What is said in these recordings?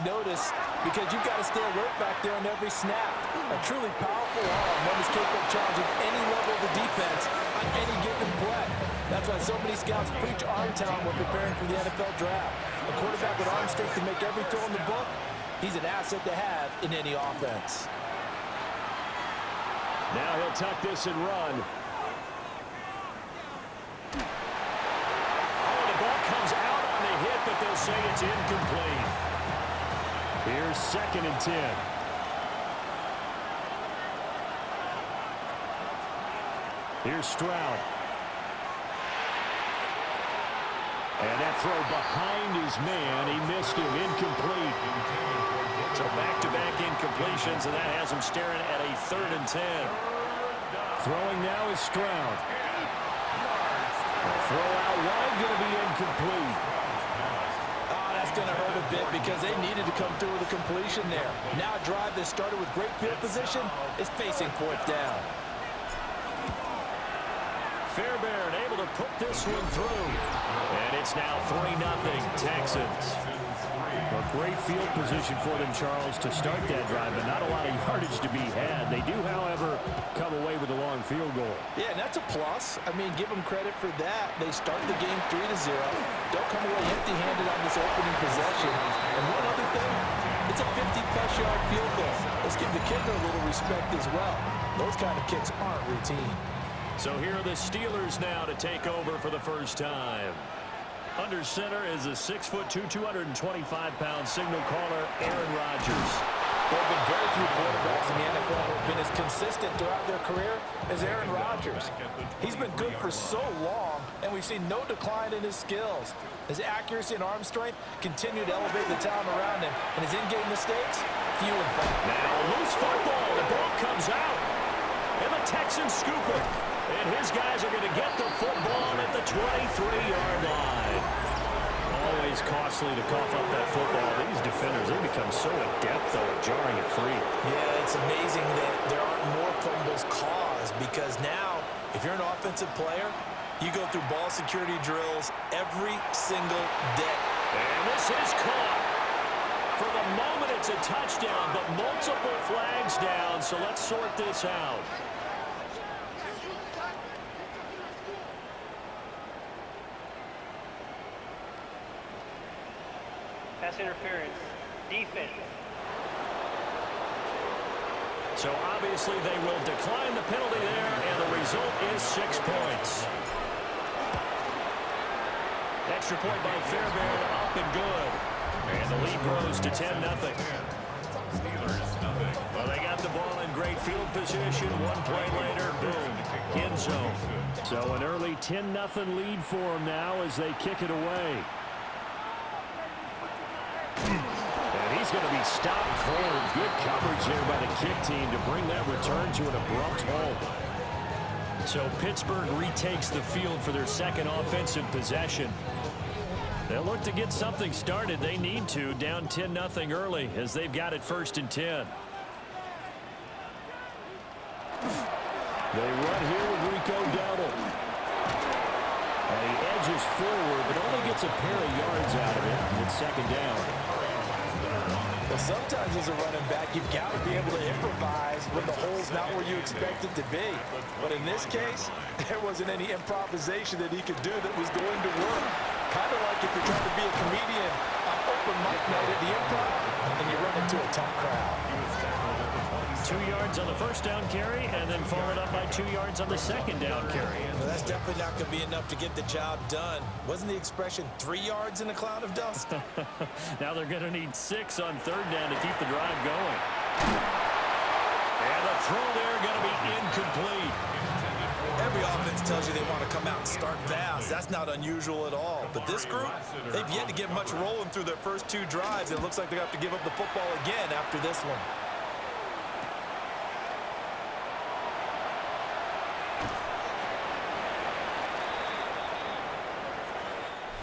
notice because you've got to stay alert back there on every snap. A truly powerful arm, one is capable of challenging any level of the defense on any given play. That's why so many scouts preach arm talent when preparing for the NFL draft. A quarterback with arm strength to make every throw in the book, he's an asset to have in any offense. Now he'll tuck this and run. Oh, the ball comes out on the hit, but they'll say it's incomplete. Here's 2nd and 10. Here's Stroud. And that throw behind his man. He missed him. Incomplete. So back-to-back incompletions, and that has him staring at a 3rd and 10. Throwing now is Stroud. Throw out wide, going to be incomplete. Oh, that's going to hurt a bit because they needed to come through with a completion there. Now a drive that started with great field position is facing 4th down. Fairbairn able to put this one through. And it's now 3-0 Texans. A great field position for them, Charles, to start that drive, but not a lot of yardage to be had. They do, however, come away with a long field goal. Yeah, and that's a plus. I mean, give them credit for that. They start the game 3-0. Don't come away empty-handed on this opening possession. And one other thing, it's a 50-plus yard field goal. Let's give the kicker a little respect as well. Those kind of kicks aren't routine. So here are the Steelers now to take over for the first time. Under center is a 6'2", 225-pound signal caller, Aaron Rodgers. There have been very few quarterbacks in the NFL who have been as consistent throughout their career as Aaron Rodgers. He's been good for so long, and we've seen no decline in his skills. His accuracy and arm strength continue to elevate the talent around him, and his in-game mistakes, few and far. Now loose football. The ball comes out, and the Texans scoop it. And his guys are going to get the football at the 23-yard line. Always costly to cough up that football. These defenders, they become so adept, though, at jarring it free. Yeah, it's amazing that there aren't more fumbles caused because now, if you're an offensive player, you go through ball security drills every single day. And this is caught. For the moment, it's a touchdown, but multiple flags down, so let's sort this out. Pass interference. Defense. So obviously they will decline the penalty there, and the result is 6 points. Extra point by Fairbairn, up and good. And the lead grows to 10-0. Well, they got the ball in great field position. One play later, boom, end zone. So an early 10-0 lead for them now as they kick it away. And he's going to be stopped cold. Good coverage there by the kick team to bring that return to an abrupt halt. So Pittsburgh retakes the field for their second offensive possession. They'll look to get something started. They need to, down 10-0 early as they've got it 1st and 10. They run here with Rico Dowdle. And he edges forward, but only gets a pair of yards out of it. It's 2nd down. Well, sometimes as a running back, you've got to be able to improvise when the hole's not where you expect it to be. But in this case, there wasn't any improvisation that he could do that was going to work. Kind of like if you're trying to be a comedian on open mic night at the Improv, and you run into a tough crowd. 2 yards on the 1st down carry, and then followed up by 2 yards on the 2nd down carry. Well, that's definitely not going to be enough to get the job done. Wasn't the expression 3 yards in a cloud of dust? Now they're going to need 6 on 3rd down to keep the drive going. And the throw there going to be incomplete. Every offense tells you they want to come out and start fast. That's not unusual at all. But this group, they've yet to get much rolling through their first 2 drives. It looks like they have to give up the football again after this one.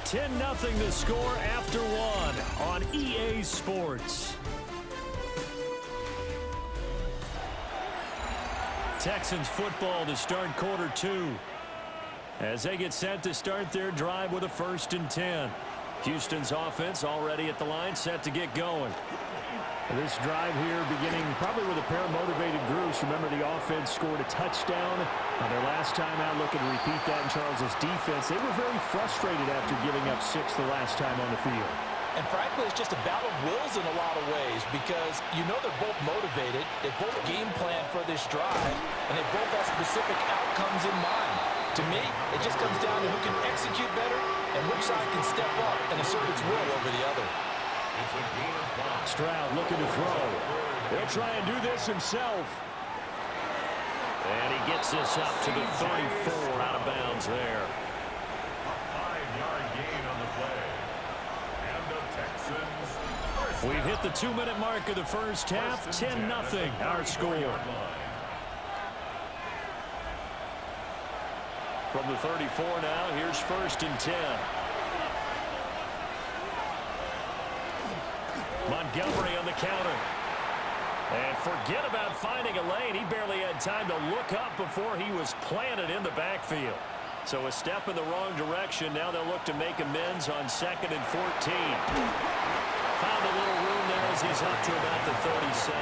10-0 the score after 1 on EA Sports. Texans football to start quarter 2 as they get set to start their drive with a 1st and 10. Houston's offense already at the line, set to get going. This drive here beginning probably with a pair of motivated groups. Remember, the offense scored a touchdown on their last time out. Looking to repeat that in Charles's defense. They were very frustrated after giving up 6 the last time on the field. And frankly, it's just a battle of wills in a lot of ways because you know they're both motivated. They both game plan for this drive, and they both have specific outcomes in mind. To me, it just comes down to who can execute better and which side can step up and assert its will over the other. Stroud looking to throw. He'll try and do this himself. And he gets this up to the 34, out of bounds there. We've hit the 2-minute mark of the first half. 10-0 our score. From the 34 now, here's 1st and 10. Montgomery on the counter. And forget about finding a lane. He barely had time to look up before he was planted in the backfield. So a step in the wrong direction. Now they'll look to make amends on 2nd and 14. Found a little room there as he's up to about the 37.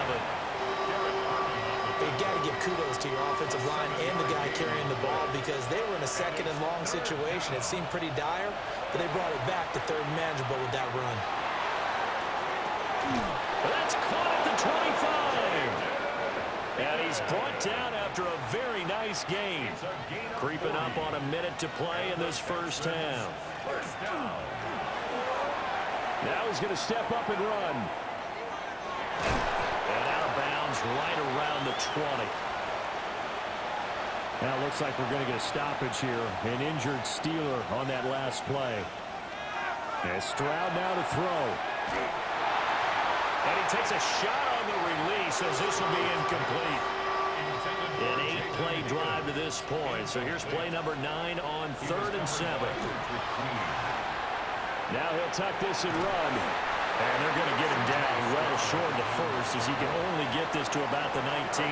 You've got to give kudos to your offensive line and the guy carrying the ball because they were in a 2nd and long situation. It seemed pretty dire, but they brought it back to 3rd and manageable with that run. That's caught at the 25. And he's brought down after a very nice game. Creeping up on a minute to play in this first half. Now he's going to step up and run. And out of bounds right around the 20. Now it looks like we're going to get a stoppage here. An injured Steeler on that last play. And Stroud now to throw. And he takes a shot on the release as this will be incomplete. An 8-play drive to this point. So here's play number 9 on 3rd and 7. Now he'll tuck this and run. And they're going to get him down well short of the first as he can only get this to about the 19.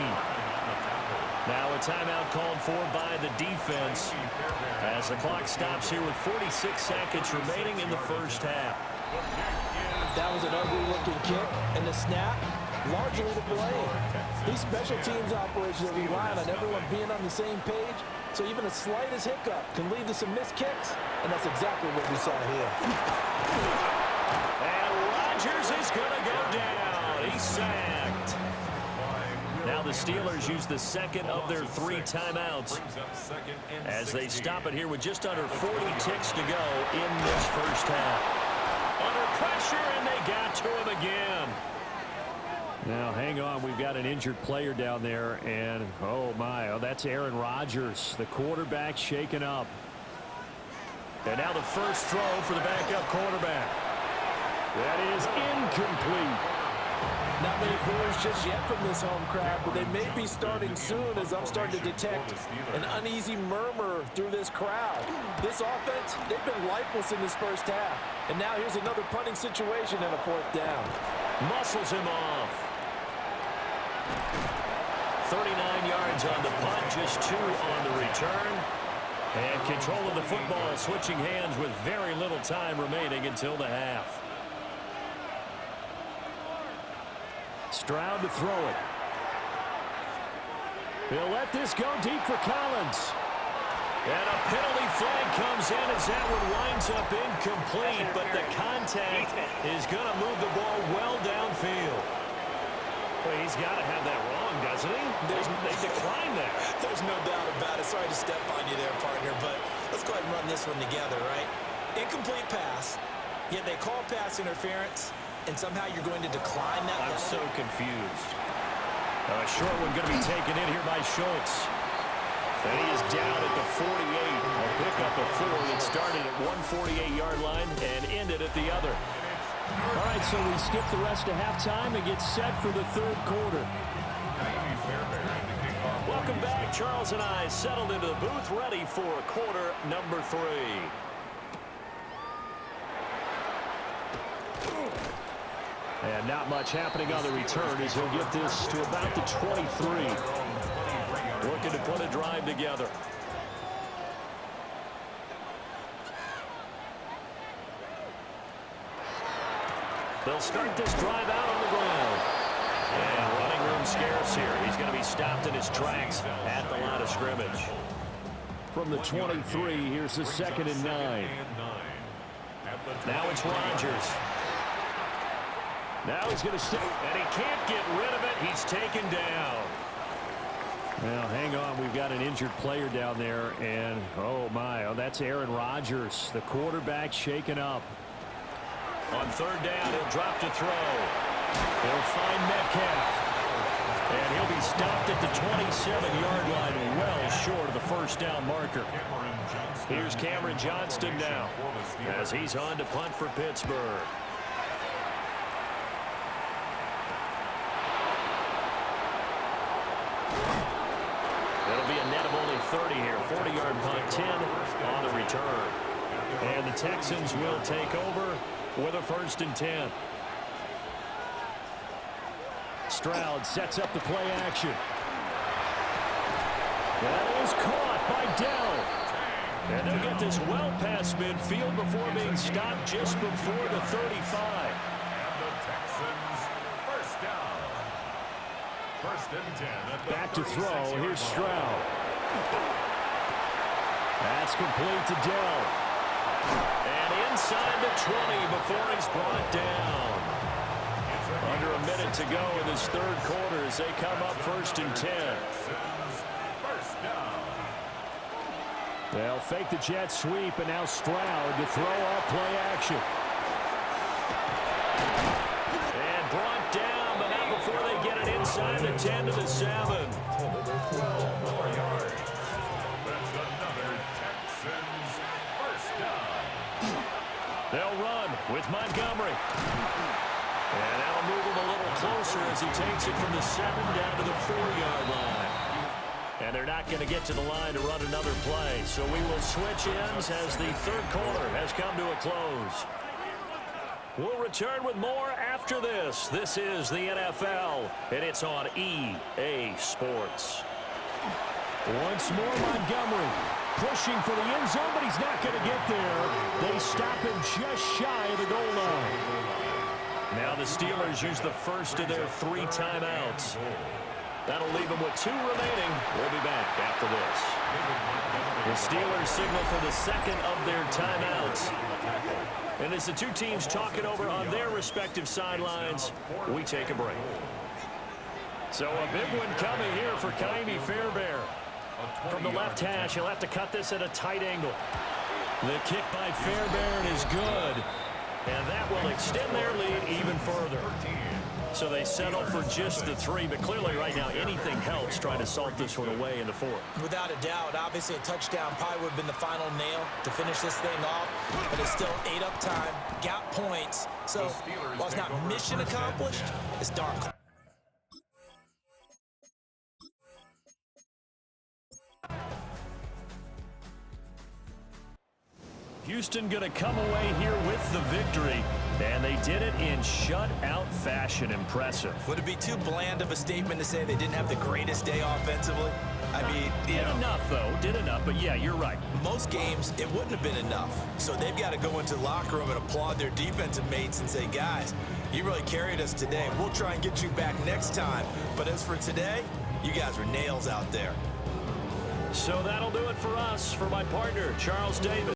Now a timeout called for by the defense as the clock stops here with 46 seconds remaining in the first half. That was an ugly-looking kick, and the snap, largely to blame. These special teams operations rely on everyone being on the same page, so even the slightest hiccup can lead to some missed kicks, and that's exactly what we saw here. And Rodgers is going to go down. He's sacked. Now the Steelers use the second of their 3 timeouts as they stop it here with just under 40 ticks to go in this first half. Under pressure, and they got to him again. Now, hang on. We've got an injured player down there, and, oh, my. Oh, that's Aaron Rodgers, the quarterback shaken up. And now the first throw for the backup quarterback. That is incomplete. Not many goals just yet from this home crowd, but they may be starting soon as I'm starting to detect an uneasy murmur through this crowd. This offense, they've been lifeless in this first half. And now here's another punting situation and a 4th down. Muscles him off. 39 yards on the punt, just 2 on the return. And control of the football switching hands with very little time remaining until the half. Stroud to throw it. He'll let this go deep for Collins. And a penalty flag comes in as that one winds up incomplete, but the contact is going to move the ball well downfield. Well, he's got to have that wrong, doesn't he? They declined that. There's no doubt about it. Sorry to step on you there, partner, but let's go ahead and run this one together, right? Incomplete pass, yet they call pass interference, and somehow you're going to decline that. I'm so confused. A short one going to be taken in here by Schultz. And he is down at the 48. A pickup of 4 that started at one 48-yard line and ended at the other. All right, so we skip the rest of halftime and get set for the 3rd quarter. Welcome back. Charles and I settled into the booth, ready for quarter number 3. And not much happening on the return as he'll get this to about the 23. Looking to put a drive together. They'll start this drive out on the ground. And running room scarce here. He's going to be stopped in his tracks at the line of scrimmage. From the 23, here's the 2nd and 9. Now it's Rodgers. Now he's going to stay, and he can't get rid of it. He's taken down. Now, hang on. We've got an injured player down there, and oh, that's Aaron Rodgers, the quarterback, shaken up. On 3rd down, he'll drop to throw. He'll find Metcalf. And he'll be stopped at the 27-yard line, well short of the 1st down marker. Here's Cameron Johnston now, as he's on to punt for Pittsburgh. It'll be a net of only 30 here. 40-yard punt, 10 on the return. And the Texans will take over with a 1st and 10. Stroud sets up the play action. That is caught by Dell. And they'll get this well past midfield before being stopped just before the 35. And the Texans, 1st down. 1st and 10. Back to throw. Here's Stroud. That's complete to Dell. And inside the 20 before he's brought down. Under a minute to go in this 3rd quarter as they come up 1st and 10. They'll fake the jet sweep, and now Stroud to throw off play action. And brought down, but not before they get it inside the 10 to the 7. 12 more yards. That's another Texans 1st down. They'll run with Montgomery. And that'll move him a little closer as he takes it from the 7 down to the 4-yard line. And they're not going to get to the line to run another play. So we will switch ends as the 3rd quarter has come to a close. We'll return with more after this. This is the NFL, and it's on EA Sports. Once more, Montgomery pushing for the end zone, but he's not going to get there. They stop him just shy of the goal line. Now the Steelers use the 1st of their 3 timeouts. That'll leave them with 2 remaining. We'll be back after this. The Steelers signal for the 2nd of their timeouts. And as the 2 teams talk it over on their respective sidelines, we take a break. So a big one coming here for Ka'imi Fairbairn. From the left hash, he'll have to cut this at a tight angle. The kick by Fairbairn is good. And that will extend their lead even further. So they settle for just the 3, but clearly right now anything helps trying to salt this one away in the 4th. Without a doubt, obviously a touchdown probably would have been the final nail to finish this thing off, but it's still 8 up time, got points. So while it's not mission accomplished, it's dark. Houston going to come away here with the victory, and they did it in shutout fashion. Impressive. Would it be too bland of a statement to say they didn't have the greatest day offensively? I mean, did enough, though. Did enough, but yeah, you're right. Most games, it wouldn't have been enough. So they've got to go into the locker room and applaud their defensive mates and say, guys, you really carried us today. We'll try and get you back next time. But as for today, you guys were nails out there. So that'll do it for us. For my partner, Charles Davis.